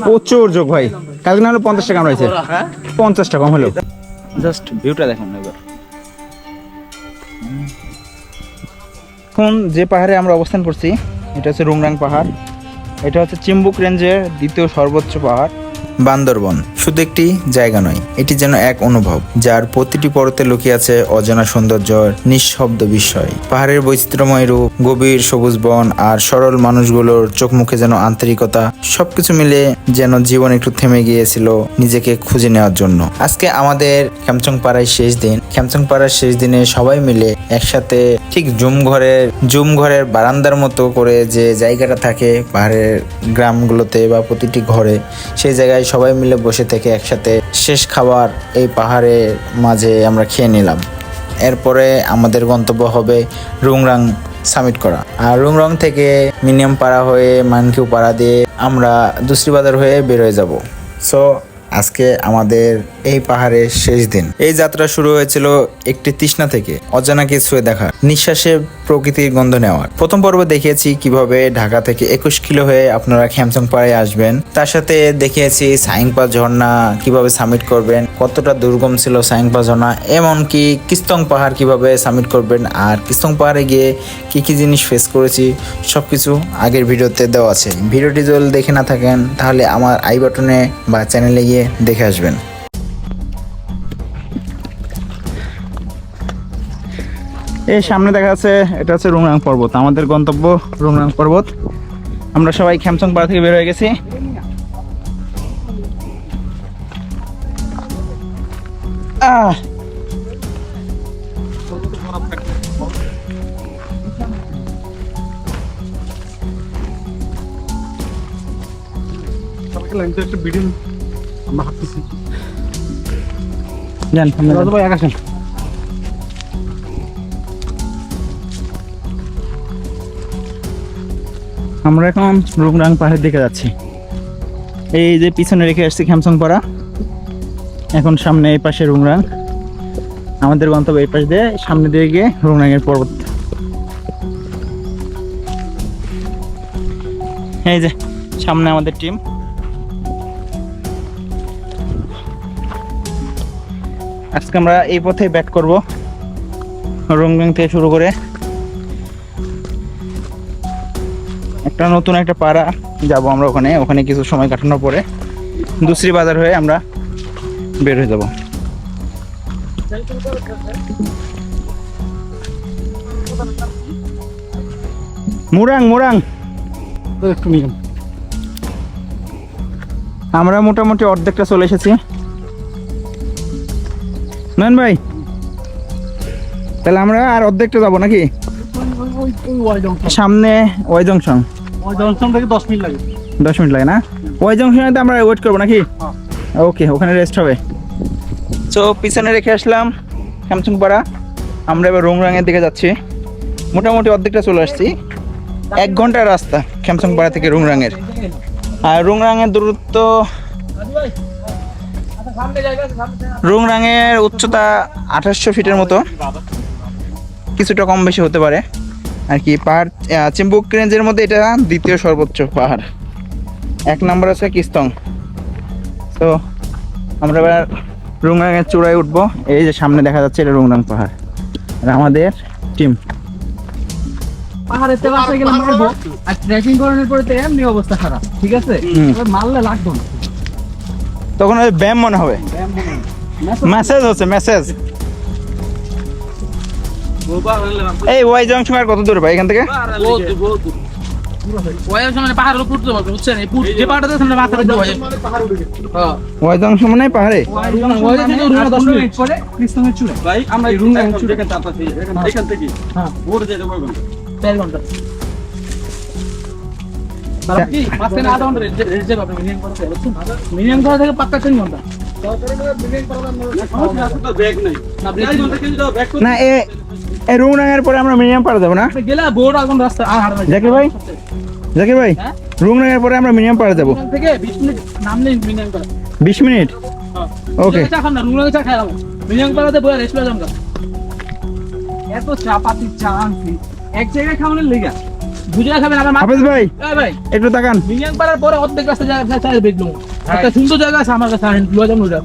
প্রচুর যোগ ভাই, কালকে না হলো 50 টাকা আমরা হয়েছে, 50 টাকা কম হলো। জাস্ট ভিউটা দেখুন এবার। এখন যে পাহাড়ে আমরা অবস্থান করছি এটা হচ্ছে রুংরাং পাহাড়। এটা হচ্ছে চিম্বুক রেঞ্জের দ্বিতীয় সর্বোচ্চ পাহাড়। বান্দরবন শুধু একটি জায়গা নয়, এটি যেন এক অনুভব যার প্রতিটি পর্বতে লুকিয়ে আছে অজানা সৌন্দর্য, নিঃশব্দ বিস্ময়। পাহাড়ের বৈচিত্র্যময় রূপ, গভীর সবুজ বন আর সরল মানুষগুলোর চোখ মুখে যেন আন্তরিকতা, সবকিছু মিলে যেন জীবন একটু থেমে গিয়েছিল নিজেকে খুঁজে নেওয়ার জন্য। আজকে আমাদের খেমচং পাড়ায় শেষ দিন। খেমচং পাড়ার শেষ দিনে সবাই মিলে একসাথে ঠিক জুম ঘরের বারান্দার মতো করে যে জায়গাটা থাকে পাহাড়ের গ্রামগুলোতে বা প্রতিটি ঘরে, সেই জায়গায় সবাই মিলে বসে থেকে একসাথে শেষ খাবার এই পাহাড়ের মাঝে আমরা খেয়ে নিলাম। এরপরে আমাদের গন্তব্য হবে রুংরাং সামিট করা। আর রুংরাং থেকে মিনিয়াম পাড়া হয়ে মানকিউ পাড়া দিয়ে আমরা দুসরি বাজার হয়ে বের হয়ে যাব। সো আজকে আমাদের এই পাহাড়ের শেষ দিন। এই যাত্রা শুরু হয়েছিল একটি তৃষ্ণা থেকে, অজানা কিছু দেখা, নিঃশ্বাসে প্রকৃতির গন্ধ নেওয়ার। প্রথম পর্বে দেখিয়েছি কিভাবে ঢাকা থেকে 21 কিলো হয়ে আপনারা খেমচং পাড়ায় আসবেন। তার সাথে দেখিয়েছি সাইংপা ঝর্ণা কিভাবে সামিট করবেন, কতটা দুর্গম ছিল সাইংপা ঝর্ণা, এমনকি কিস্তং পাহাড় কিভাবে সামিট করবেন, আর কিস্তং পাহাড়ে গিয়ে কি কি জিনিস ফেস করেছি সবকিছু আগের ভিডিওতে দেওয়া আছে। ভিডিওটি যদি দেখে না থাকেন তাহলে আমার আই বাটনে বা চ্যানেলে গিয়ে দেখে আসবেন। এই সামনে দেখা যাচ্ছে এটা হচ্ছে রুংরাং পর্বত, আমাদের গন্তব্য রুংরাং পর্বত। আমরা সবাই খেমচং পাড়া থেকে বের হয়ে গেছি। আমরা এখন রুংরাং পাহাড়ের দিকে যাচ্ছি। এই যে পিছনে রেখে আসছি খেমচং পাড়া, এখন সামনে এই পাশে রুংরাং। আমাদের গন্তব্য এই পাশ দিয়ে, সামনে দিয়ে গিয়ে রুংরাং এর পর্বত। এই যে সামনে আমাদের টিম। আজকে আমরা এই পথে ব্যাক করব, রুংরাং থেকে শুরু করে একটা নতুন একটা পাড়া যাব আমরা, ওখানে কিছু সময় কাটানোর পরে দুসরি বাজার হয়ে আমরা বের হয়ে যাব। মুরাং আমরা মোটামুটি অর্ধেকটা চলে এসেছি। নয়ন ভাই, তাহলে আমরা আর অর্ধেকটা যাবো নাকি? সামনে ওই জংশন থেকে 10 মিনিট লাগে। 10 মিনিট লাগে না? ওই জংশনে তো আমরা ওয়েট করবো নাকি? ওকে, ওখানে রেস্ট হবে। তো পিছনে রেখে আসলাম খেমচং পাড়া। আমরা এবার রুংরাং এর দিকে যাচ্ছি। মোটামুটি অর্ধেকটা চলে আসছি। 1 ঘন্টার রাস্তা খেমচং পাড়া থেকে রুংরাং এর। আর রুংরাং এর দূরত্ব, রুংরাং এর উচ্চতা 2800 ফিটের মতো, কিছুটা কম বেশি হতে পারে আর কি। পাহাড় চিম্বুক রেঞ্জের মধ্যে এটা দ্বিতীয় সর্বোচ্চ পাহাড়। 1 নম্বর আছে কিস্তং। তো আমরা এবার রুংরাং এর চূড়ায় উঠবো। এই যে সামনে দেখা যাচ্ছে এটা রুংরাং পাহাড়, আর আমাদের টিম পাহাড়েতে বাসা গেলে মারবো, আর ট্রেকিং করানোর পরে তো এমনি অবস্থা খারাপ, ঠিক আছে? মারলে লাগবে না, তখন ওই ব্যায়াম মনে হবে। মেসেজ হচ্ছে মেসেজ। এই ওয়াই জংশন আর কত দূর ভাই এখান থেকে? ওয়াই জংশন মানে পাহাড়ে। মিনিমাম ধরা থেকে 5-6 ঘন্টা। না এই রুংরাং এর পরে আমরা মিনিমাম পাড়া যাবো না? গেলে বোর্ড এখন রাস্তা আর জাকির ভাই রুংরাং এর পরে আমরা মিনিমাম পাড়া যাবো। থেকে 20 মিনিট নামলে মিনিমাম পাড়া। 20 মিনিট? ওকে, চা খাম না, রুংরাং চা খাই যাবো। মিনিমাম পাড়াতে বলে রেস্ট লয়ে যাবো। এত চা পাতি চা আনছি এক জায়গায় খাওয়ানোর লেগা বুঝে খাবেন আমার মা হাফেজ ভাই এই ভাই একটু তাকান। মিনিয়াং পাড়ার পরে অর্ধেক রাস্তা জায়গা চাই বেডলুম একটা সুন্দর জায়গা আছে আমার কাছে আহেন লয়ে যাবো ওটা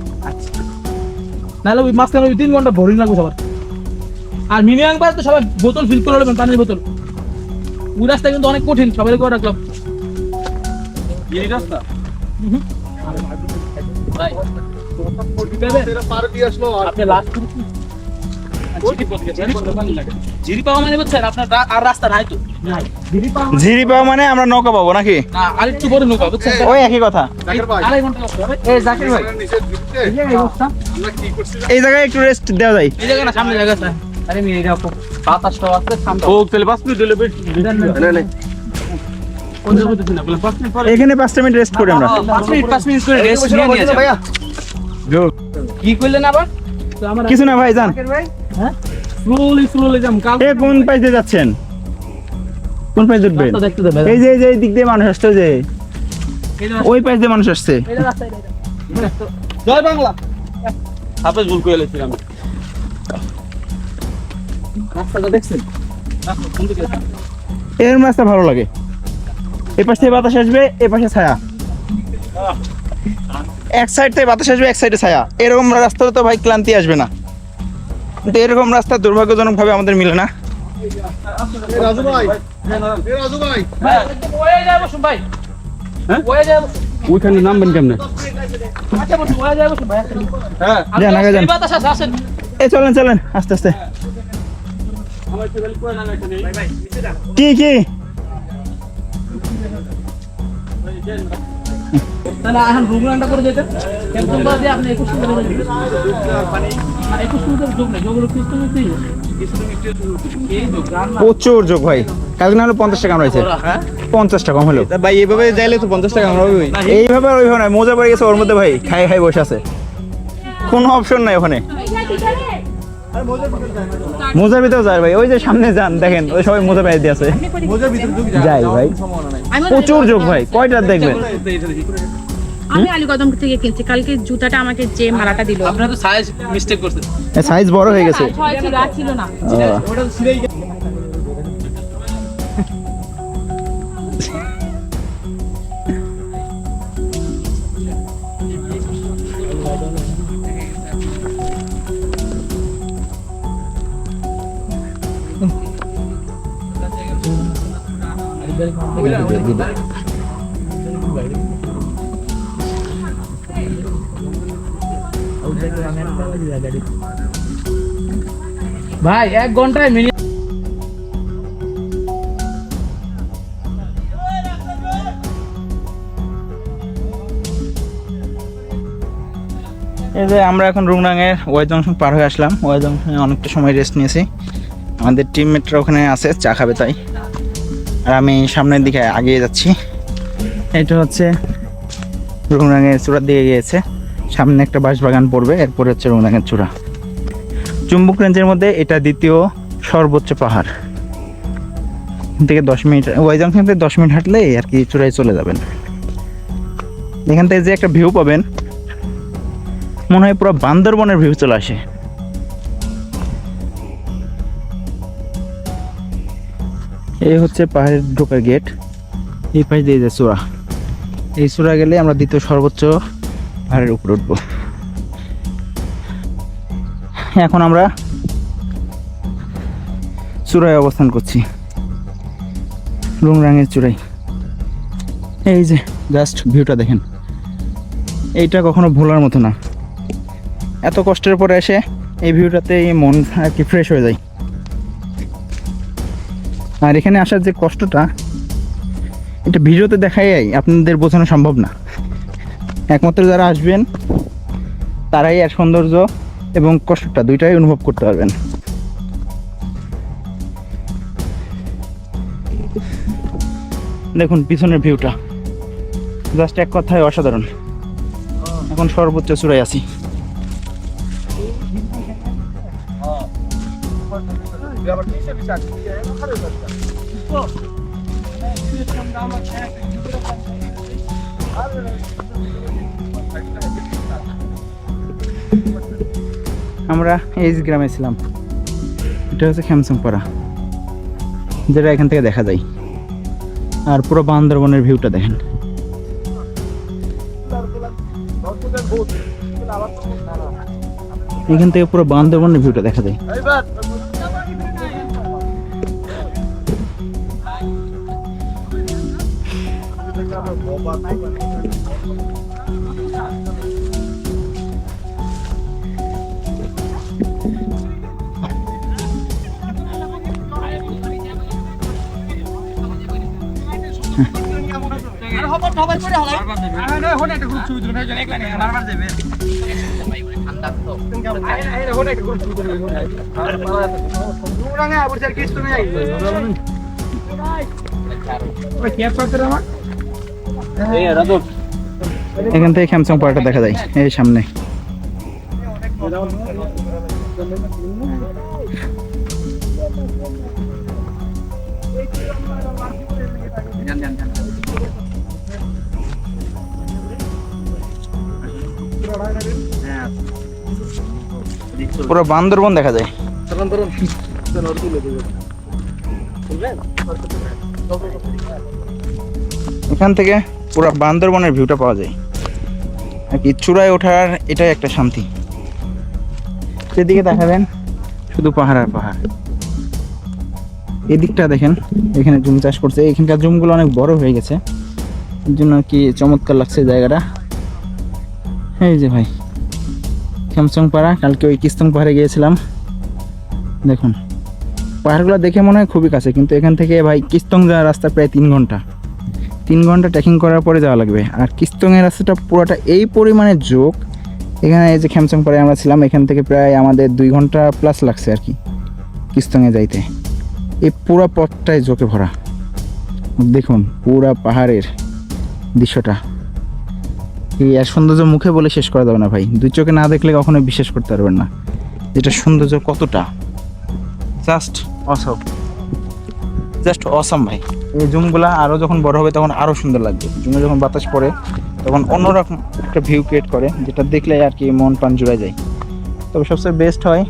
নাহলে ওই মাঝখানে ওই 3 ঘন্টা ভরিং লাগবে সবার আর মিনিয়াং পাড়া তো সবাই বোতল ফিল করে নেবেন পানির বোতল ওই রাস্তা কিন্তু অনেক কঠিন সবাই করে রাখলাম এই রাস্তা ভাই আপনি লাস্ট জিরি পাওয়া মানে বুঝছেন আপনার আর রাস্তা নাই তো ঝিরি পাওয়া মানে আমরা নৌকা পাবো নাকি? না আরেকটু বড় নৌকা বুঝছেন ওই একই কথা। আড়াই ঘন্টা লাগবে এই জাকির ভাই এই অবস্থা এই জায়গায় একটু রেস্ট দেওয়া যায়। এই জায়গা না সামনে জায়গা আছে আরে মেয়ে এরকম বাতাসটা আছে সামনে ও তাহলে 5 মিনিট দিলে না না কোন জায়গা থেকে না বলে 5 মিনিট পরে এখানে 5 মিনিট রেস্ট করি আমরা। 5 মিনিট করে রেস্ট নিয়ে নিয়ে যাও ভাইয়া কি কইলেন আবার তো আমার কিছু না ভাই যান। জাকির ভাই হ্যাঁ স্লোলি যাম কাল এ কোন পাশ দিয়ে যাচ্ছেন? কোন পাশ উঠবেন? রাস্তা দেখতে দেবে এই যে এই দিক দিয়ে মানুষ আসছে, যে ওই পাশ দিয়ে মানুষ আসছে। এই রাস্তা জয় বাংলা হাফেজ ভুল কইলে ছিলাম রাস্তাটা দেখছেন রাস্তা কোন দিকে এর রাস্তা ভালো লাগে। এই পাশ থেকে বাতাস আসবে, এই পাশে ছায়া। এক সাইড থেকে বাতাস আসবে, এক সাইডে ছায়া। এরকম রাস্তাতে তো ভাই ক্লান্তি আসবে না, কিন্তু এরকম রাস্তা দুর্ভাগ্যজনক ভাবে আমাদের মিলে না। রাজু ভাই ওয়ে যায় বসুন ভাই হ্যাঁ ওয়ে যায় বসুন ওইখানে নামবেন কেমনে? আচ্ছা বসুন ওয়ে যায় বসুন ভাই হ্যাঁ যান আগে যান। এই বাতাস আছে আসেন এই চলেন চলেন আস্তে আস্তে। আমার টেবিল করে না এখানে ভাই ভাই নিচে যান কি কি তাহলে এখন রুগনাটা করে যেতেন একদম বাদে আপনি 21 মিনিট ধরে যাবেন পানি না 21 মিনিটের যোগ নেই যোগগুলো কিছু নিতেই এই যোগ গান না প্রচুর যোগ ভাই। কালকে না হলো 50 টাকা কামড়াইছে। হ্যাঁ 50 টাকা কম হলো ভাই এইভাবে যাইলে তো 50 টাকা আমরা ওই এইভাবে আর ওইভাবে নয়, মোজা পড়ে গেছে ওর মধ্যে ভাই, খাই খাই বসে আছে, কোনো অপশন নাই ওখানে। মোজার ভিতরে যায় ভাই, ওই যে সামনে যান দেখেন ওই সবাই মোজা পায়ে দিয়ে আছে। যাই ভাই প্রচুর যোগ ভাই, কয়টা দেখবেন। আমি আলীকদম থেকে কিনছি কালকে জুতাটা আমাকে যে মালাটা দিল আপনারা তো সাইজ মিস্টেক করছেন সাইজ বড় হয়ে গেছে। ছয় ছিল আর ছিল না ওটা তো ছিঁড়েই গেছে ভাই 1 ঘন্টায় মিনিমাম এই যে আমরা এখন রুংরাঙের ওয়াই জংশন পার হয়ে আসলাম। ওয়াই জংশনে অনেকটা সময় রেস্ট নিয়েছি। আমাদের টিমমেটরা ওখানে আছে, চা খাবে তাই। আর আমি সামনের দিকে এগিয়ে যাচ্ছি। এটা হচ্ছে রুংরাঙের চূড়ার দিকে গিয়েছে, সামনে একটা বাঁশবাগান পড়বে, এরপরে হচ্ছে রুংরাঙের চূড়া। চুম্বুক রেঞ্জের মধ্যে এটা দ্বিতীয় সর্বোচ্চ পাহাড়। এখান থেকে 10 মিনিট, ওয়াই জংশন থেকে 10 মিনিট হাঁটলেই আর কি চূড়ায় চলে যাবেন। এখান থেকে যে একটা ভিউ পাবেন, মনে হয় পুরো বান্দরবনের ভিউ চলে আসে। এই হচ্ছে পাহাড়ের ঢোকার গেট, এই পাশ দিয়ে যায় চূড়া। এই চূড়া গেলে আমরা দ্বিতীয় সর্বোচ্চ পাহাড়ের উপরে উঠবো। এখন আমরা চূড়ায় অবস্থান করছি, রুংরাঙের চূড়ায়। এই যে জাস্ট ভিউটা দেখেন, এইটা কখনো ভোলার মতো না। এত কষ্টের পরে এসে এই ভিউটাতে মন আর কি ফ্রেশ হয়ে যায়। আর এখানে আসার যে কষ্টটা, এটা ভিডিওতে দেখাই আপনাদের বোঝানো সম্ভব না। একমাত্র যারা আসবেন তারাই এর সৌন্দর্য এবং কষ্টটা দুইটাই অনুভব করতে পারবেন। দেখুন পিছনের ভিউটা, জাস্ট এক কথায় অসাধারণ। এখন সর্বোচ্চ চূড়ায় আছি। আমরা এইচ গ্রামে ছিলাম, এটা হচ্ছে খ্যামসংপাড়া, যেটা এখান থেকে দেখা যায়। আর পুরো বান্দরবনের ভিউটা দেখেন। এখান থেকে পুরো বান্দরবনের ভিউটা দেখা যায়। এখান থেকে খ্যামসং পাহাড়টা দেখা যায় এই সামনে। পুরো বান্দরবন দেখা যায়। এখান থেকে পুরো বান্দরবনের ভিউটা পাওয়া যায় আর কি। চূড়ায় ওঠার এটাই একটা শান্তি। সেদিকে দেখাবেন শুধু পাহাড় আর পাহাড়। এদিকটা দেখেন, এখানে জুম চাষ করছে। এখানকার জুমগুলো অনেক বড় হয়ে গেছে, এর জন্য আর কি চমৎকার লাগছে জায়গাটা। এই যে ভাই খ্যামসং পাড়া, কালকে ওই কিস্তং পাহাড়ে গিয়েছিলাম। দেখুন পাহাড়গুলো দেখে মনে হয় খুবই কাছে, কিন্তু এখান থেকে ভাই কিস্তং যাওয়ার রাস্তা প্রায় 3 ঘন্টা। 3 ঘন্টা ট্রেকিং করার পরে যাওয়া লাগবে। আর কিস্তংয়ের রাস্তাটা পুরোটা এই পরিমাণে যোগ। এখানে এই যে খ্যামসং পাড়ায় আমরা ছিলাম, এখান থেকে প্রায় আমাদের 2 ঘন্টা প্লাস লাগছে আর কি কিস্তংয়ে যাইতে। এই পুরো পথটাই জোকে ভরা। দেখুন পুরা পাহাড়ের দৃশ্যটা এই আর সৌন্দর্য মুখে বলে শেষ করা যাবে না ভাই। 2 চোখে না দেখলে কখনো বিশ্বাস করতে পারবেন না যেটা সৌন্দর্য কতটা। জাস্ট অসম, জাস্ট অসম ভাই। এই জুমগুলা আরও যখন বড় হবে তখন আরও সুন্দর লাগবে। জুমে যখন বাতাস পড়ে তখন অন্যরকম একটা ভিউ ক্রিয়েট করে, যেটা দেখলে আর কি মন প্রাণ জুড়ে যায়। তবে সবচেয়ে বেস্ট হয়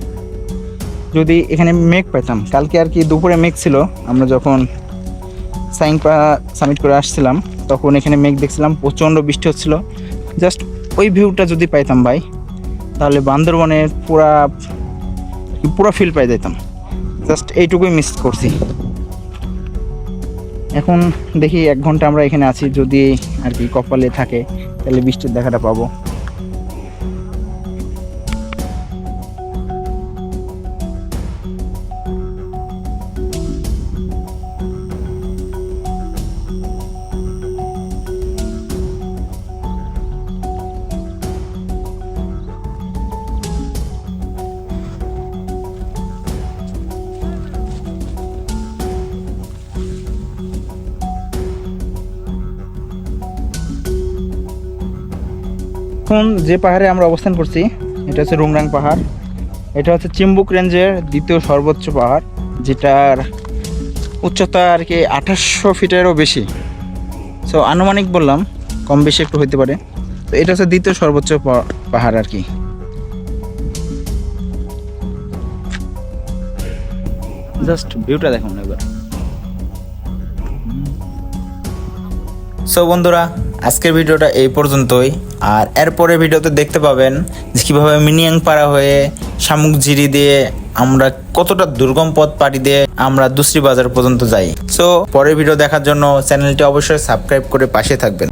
যদি এখানে মেঘ পেতাম। কালকে আর কি দুপুরে মেঘ ছিল, আমরা যখন সাইংপা সামিট করে আসছিলাম তখন এখানে মেঘ দেখছিলাম, প্রচণ্ড বৃষ্টি হচ্ছিল। জাস্ট ওই ভিউটা যদি পাইতাম ভাই, তাহলে বান্দরবনের পুরা ফিল পাই যেতাম। জাস্ট এইটুকুই মিস করছি। এখন দেখি 1 ঘন্টা আমরা এখানে আছি, যদি আর কি কপালে থাকে তাহলে বৃষ্টির দেখাটা পাবো। এখন যে পাহাড়ে আমরা অবস্থান করছি এটা হচ্ছে রুংরাং পাহাড়। এটা হচ্ছে চিম্বুক রেঞ্জের 2য় সর্বোচ্চ পাহাড়, যেটার উচ্চতা আর কি 2800 ফিটেরও বেশি। সো আনুমানিক বললাম, কম বেশি একটু হইতে পারে। তো এটা হচ্ছে 2য় সর্বোচ্চ পাহাড় আর কি। জাস্ট ভিউটা দেখুন একবার। সো বন্ধুরা, আজকের ভিডিওটা এই পর্যন্তই। আর এরপরে ভিডিওতে দেখতে পাবেন যে কীভাবে মিনিয়াং পাড়া হয়ে শামুকঝিরি দিয়ে আমরা কতটা দুর্গম পথ পাড়ি দিয়ে আমরা দুসরি বাজার পর্যন্ত যাই। সো পরের ভিডিও দেখার জন্য চ্যানেলটি অবশ্যই সাবস্ক্রাইব করে পাশে থাকবেন।